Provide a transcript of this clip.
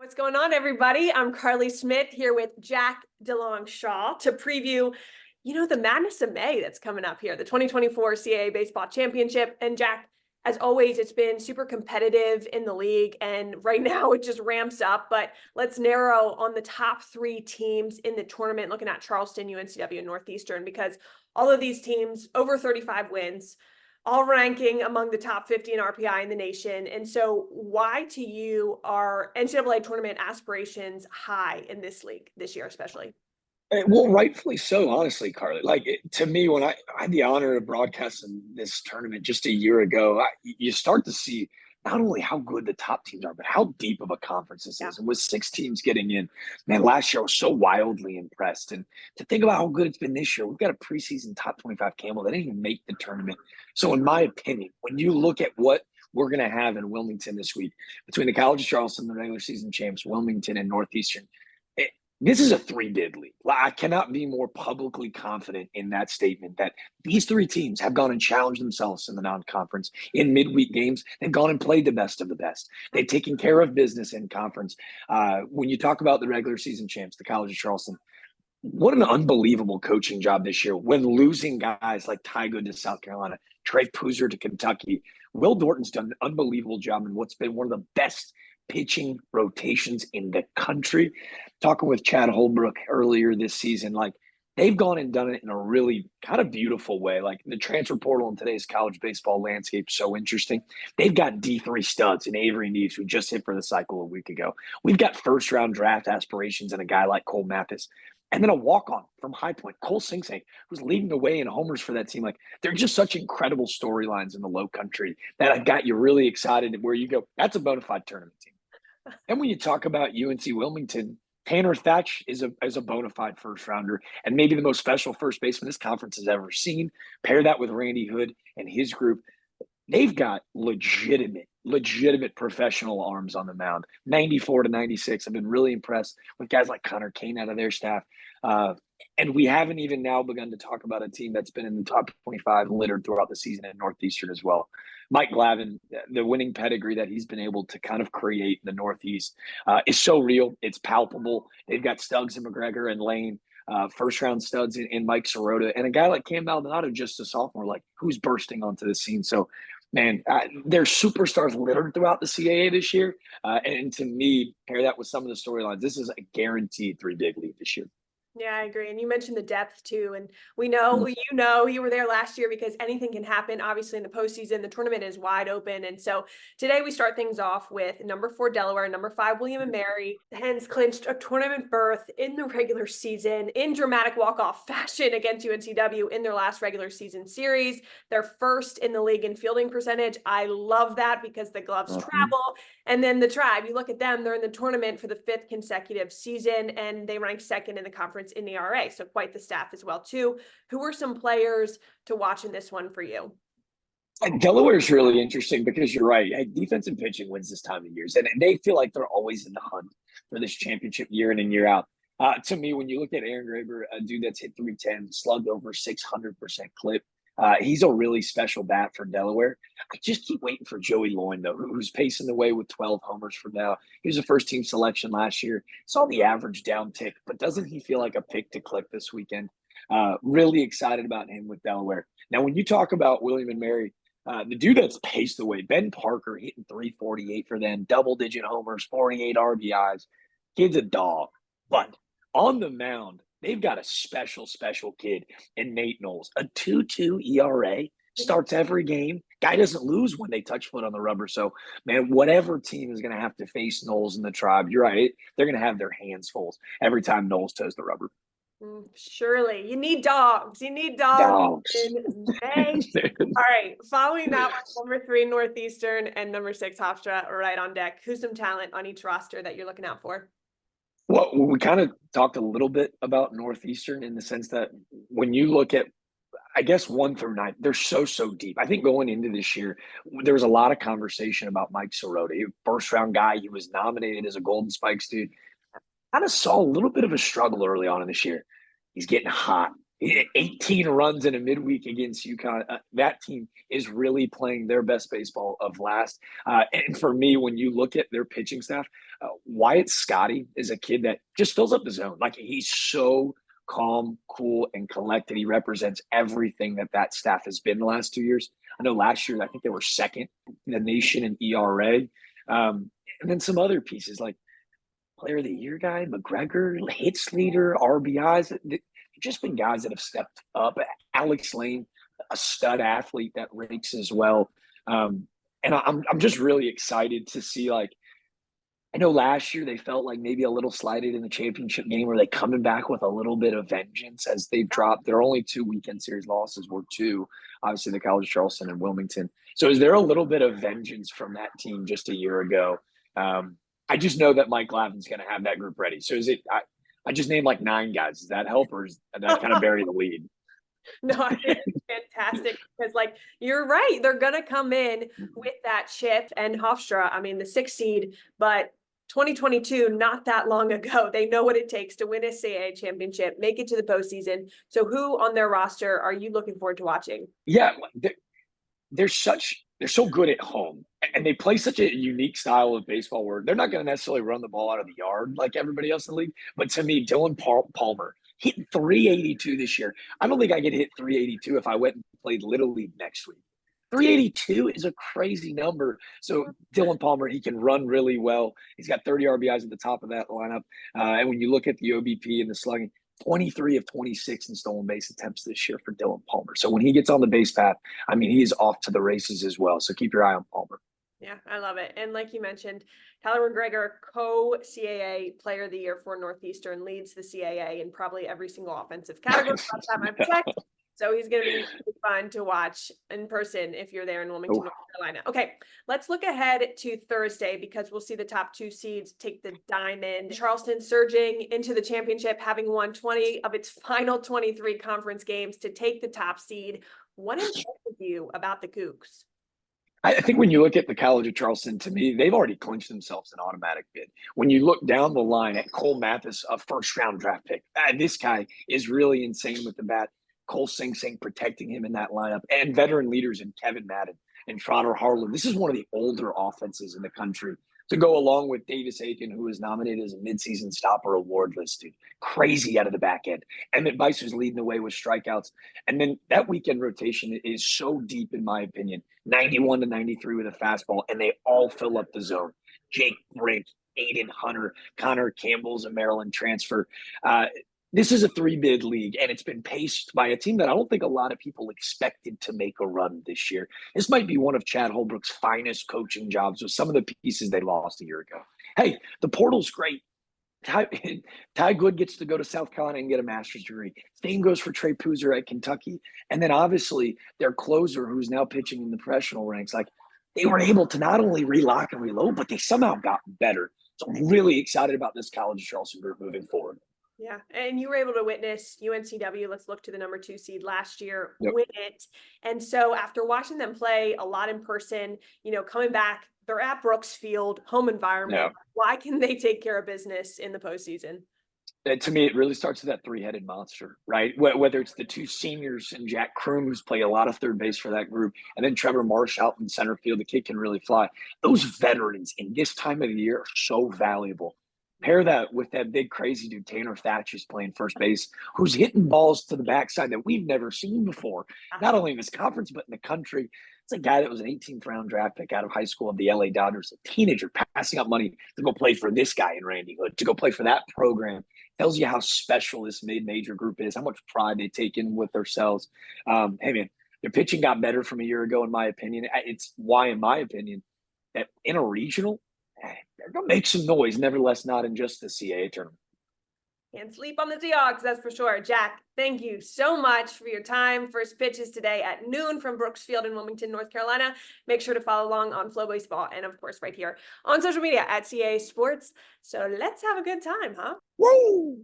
What's going on, everybody? I'm Carly Smith here with Jack DeLong-Shaw to preview, the madness of May that's coming up here, the 2024 CAA Baseball Championship. And Jack, as always, it's been super competitive in the league, and right now it just ramps up. But let's narrow on the top three teams in the tournament, looking at Charleston, UNCW, and Northeastern, because all of these teams over 35 wins, all ranking among the top 50 in RPI in the nation. And so why to you are NCAA tournament aspirations high in this league this year, especially? Well, rightfully so, honestly, Carly. To me, when I had the honor of broadcasting this tournament just a year ago, you start to see not only how good the top teams are, but how deep of a conference this Yeah. is. And with six teams getting in, man, last year I was so wildly impressed. And to think about how good it's been this year, we've got a preseason top 25 Camel that didn't even make the tournament. So, in my opinion, when you look at what we're going to have in Wilmington this week between the College of Charleston, the regular season champs, Wilmington, and Northeastern, this is a three-bid league. I cannot be more publicly confident in that statement that these three teams have gone and challenged themselves in the non-conference in midweek games. They've gone and played the best of the best. They've taken care of business in conference. When you talk about the regular season champs, the College of Charleston, what an unbelievable coaching job this year when losing guys like Ty Good to South Carolina, Trey Poozer to Kentucky. Will Dorton's done an unbelievable job in what's been one of the best pitching rotations in the country. Talking with Chad Holbrook earlier this season, they've gone and done it in a really kind of beautiful way. Like the transfer portal in today's college baseball landscape, so interesting. They've got D3 studs in Avery Neves, who just hit for the cycle a week ago. We've got first round draft aspirations in a guy like Cole Mathis. And then a walk-on from High Point, Cole Sing-Sing, who's leading the way in homers for that team. They're just such incredible storylines in the Low Country that have got you really excited. Where you go, that's a bona fide tournament team. And when you talk about UNC Wilmington, Tanner Thatch is a bona fide first rounder and maybe the most special first baseman this conference has ever seen. Pair that with Randy Hood and his group. They've got legitimate professional arms on the mound. 94 to 96. I've been really impressed with guys like Connor Kane out of their staff. And we haven't even now begun to talk about a team that's been in the top 25 littered throughout the season in Northeastern as well. Mike Glavin, the winning pedigree that he's been able to kind of create in the Northeast is so real. It's palpable. They've got Stuggs and McGregor and Lane, first round studs in Mike Sirota, and a guy like Cam Maldonado, just a sophomore, who's bursting onto the scene. So, man, there's superstars littered throughout the CAA this year. And to me, pair that with some of the storylines, this is a guaranteed three big league this year. Yeah, I agree. And you mentioned the depth too. And we know, you were there last year because anything can happen. Obviously, in the postseason, the tournament is wide open. And so today we start things off with number 4, Delaware, number 5, William and Mary. The Hens clinched a tournament berth in the regular season in dramatic walk-off fashion against UNCW in their last regular season series. They're first in the league in fielding percentage. I love that because the gloves travel. And then the Tribe, you look at them, they're in the tournament for the 5th consecutive season, and they rank second in the conference in ERA. So quite the staff as well, too. Who are some players to watch in this one for you? Delaware is really interesting because you're right. Defensive pitching wins this time of years, and they feel like they're always in the hunt for this championship year in and year out. To me, when you look at Aaron Graber, a dude that's hit 310, slugged over 600% clip, he's a really special bat for Delaware. I just keep waiting for Joey Loyne, though, who's pacing the way with 12 homers from now. He was a first-team selection last year. Saw the average downtick, but doesn't he feel like a pick to click this weekend? Really excited about him with Delaware. Now, when you talk about William and Mary, the dude that's paced the way, Ben Parker hitting 348 for them, double-digit homers, 48 RBIs. Kid's a dog. But on the mound, they've got a special kid in Nate Knowles. A 2.2 ERA, starts every game. Guy doesn't lose when they touch foot on the rubber. So, man, whatever team is going to have to face Knowles in the Tribe, you're right. They're going to have their hands full every time Knowles toes the rubber. Surely. You need dogs. You need dogs. In May. All right. Following that one, number 3, Northeastern, and number 6, Hofstra, right on deck. Who's some talent on each roster that you're looking out for? Well, we kind of talked a little bit about Northeastern in the sense that when you look at, I guess, 1 through 9, they're so deep. I think going into this year, there was a lot of conversation about Mike Sirota. First round guy, he was nominated as a Golden Spikes dude. Kind of saw a little bit of a struggle early on in this year. He's getting hot. He had 18 runs in a midweek against UConn. That team is really playing their best baseball of last. And for me, when you look at their pitching staff, Wyatt Scotty is a kid that just fills up the zone. Like he's so calm, cool, and collected. He represents everything that staff has been the last 2 years. I know last year, I think they were second in the nation in ERA. And then some other pieces like player of the year guy, McGregor, hits leader, RBIs. Just been guys that have stepped up. Alex Lane, a stud athlete that rakes as well. And I'm just really excited to see, like, I know last year they felt like maybe a little slighted in the championship game. Were they coming back with a little bit of vengeance as they've dropped their only two weekend series losses were two, obviously the College of Charleston and Wilmington. So is there a little bit of vengeance from that team just a year ago? I just know that Mike Glavin's going to have that group ready. So is it? I just named like 9 guys. Does that help, or is that kind of bury the lead? No, I think it's fantastic because, like, you're right. They're going to come in with that chip and Hofstra. I mean, the 6th seed, but 2022, not that long ago, they know what it takes to win a CAA championship, make it to the postseason. So who on their roster are you looking forward to watching? Yeah, they're so good at home, and they play such a unique style of baseball where they're not going to necessarily run the ball out of the yard like everybody else in the league. But to me, Dylan Palmer hit 382 this year. I don't think I could hit 382 if I went and played Little League next week. 382 is a crazy number. So Dylan Palmer, he can run really well. He's got 30 RBIs at the top of that lineup. And when you look at the OBP and the slugging, 23 of 26 in stolen base attempts this year for Dylan Palmer. So when he gets on the base path, I mean, he is off to the races as well. So keep your eye on Palmer. Yeah, I love it. And like you mentioned, Tyler McGregor, co-CAA Player of the Year for Northeastern, leads the CAA in probably every single offensive category. Last time I've checked. So he's going to be fun to watch in person if you're there in Wilmington, North Carolina. Okay, let's look ahead to Thursday because we'll see the top 2 seeds take the diamond. Charleston surging into the championship, having won 20 of its final 23 conference games to take the top seed. What impresses you about the Cougs? I think when you look at the College of Charleston, to me, they've already clinched themselves an automatic bid. When you look down the line at Cole Mathis, a first-round draft pick, this guy is really insane with the bat. Cole Sing Sing protecting him in that lineup, and veteran leaders in Kevin Madden and Trotter Harlan. This is one of the older offenses in the country to go along with Davis Aiken, who was nominated as a midseason stopper award list, dude. Crazy out of the back end. Emmett Bice was leading the way with strikeouts. And then that weekend rotation is so deep, in my opinion, 91 to 93 with a fastball, and they all fill up the zone. Jake Brink, Aiden Hunter, Connor Campbell's a Maryland transfer. This is a 3-bid league, and it's been paced by a team that I don't think a lot of people expected to make a run this year. This might be one of Chad Holbrook's finest coaching jobs with some of the pieces they lost a year ago. Hey, the portal's great. Ty Good gets to go to South Carolina and get a master's degree. Same goes for Trey Poozer at Kentucky. And then obviously their closer, who's now pitching in the professional ranks, like they were able to not only relock and reload, but they somehow got better. So I'm really excited about this College of Charleston group moving forward. Yeah, and you were able to witness UNCW, let's look to the number 2 seed last year, win it. And so after watching them play a lot in person, coming back, they're at Brooks Field, home environment. Yeah. Why can they take care of business in the postseason? To me, it really starts with that 3-headed monster, right? Whether it's the 2 seniors and Jack Kroom, who's played a lot of third base for that group, and then Trevor Marsh out in center field, the kid can really fly. Those veterans in this time of the year are so valuable. Pair that with that big crazy dude, Tanner Thatcher's playing first base, who's hitting balls to the backside that we've never seen before, not only in this conference, but in the country. It's a guy that was an 18th round draft pick out of high school of the LA Dodgers, a teenager passing up money to go play for this guy in Randy Hood, to go play for that program. Tells you how special this mid-major group is, how much pride they take in with themselves. Hey, man, their pitching got better from a year ago, in my opinion. It's why, in my opinion, that in a regional, they're going to make some noise, nevertheless, not in just the CAA tournament. Can't sleep on the Seahawks, that's for sure. Jack, thank you so much for your time. First pitch is today at noon from Brooks Field in Wilmington, North Carolina. Make sure to follow along on Flow Baseball and, of course, right here on social media at CAA Sports. So let's have a good time, huh? Woo!